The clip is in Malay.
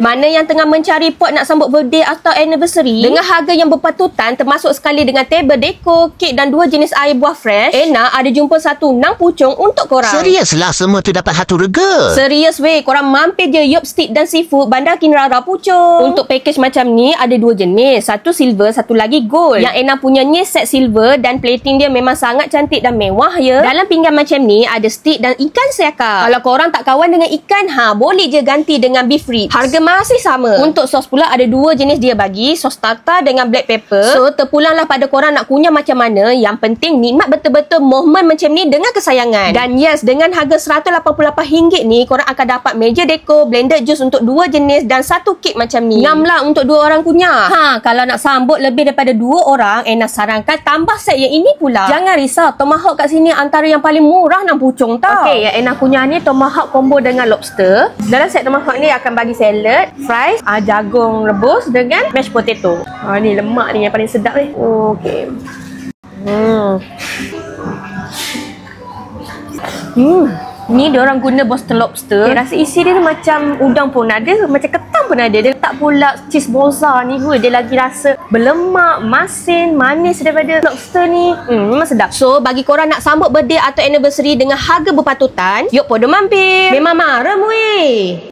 Mana yang tengah mencari pot nak sambut birthday atau anniversary dengan harga yang berpatutan termasuk sekali dengan table dekor, kek dan 2 jenis air buah fresh, Ena ada jumpa satu nang pucung untuk korang. Serius lah semua tu dapat satu rega. Serius weh, korang mampir je Yop Steak dan Seafood Bandar Kinrara Puchong. Untuk package macam ni ada 2 jenis, satu silver, satu lagi gold. Yang Ena punya ni set silver dan plating dia memang sangat cantik dan mewah ya. Dalam pinggan macam ni ada steak dan ikan siakap. Kalau korang tak kawan dengan ikan, boleh je ganti dengan beef ribs. Harga masih sama. Untuk sos pula ada 2 jenis dia bagi, sos tartar dengan black pepper. So terpulanglah pada korang nak kunyah macam mana. Yang penting nikmat betul-betul momen macam ni dengan kesayangan. Dan yes, dengan harga RM188 ni korang akan dapat meja dekor, blended juice untuk 2 jenis dan satu kek macam ni. Ngam lah untuk 2 orang kunyah. Kalau nak sambut lebih daripada 2 orang, Ena sarankan tambah set yang ini pula. Jangan risau, tomahawk kat sini antara yang paling murah nang pucung tau. Okey, yang Ena kunyah ni tomahawk combo dengan lobster. Dalam set tomahawk ni akan bagi salad, fries, jagung rebus dengan mashed potato. Ni lemak ni yang paling sedap ni. Okey. Ni diorang guna Boston lobster. Rasa isi dia macam udang pun ada, macam ketam pun ada. Dia letak pula cheese mozzarella ni pun. Dia lagi rasa berlemak, masin, manis daripada lobster ni. Memang sedap. So bagi korang nak sambut birthday atau anniversary dengan harga berpatutan, yuk podo mampir. Memang marah weh.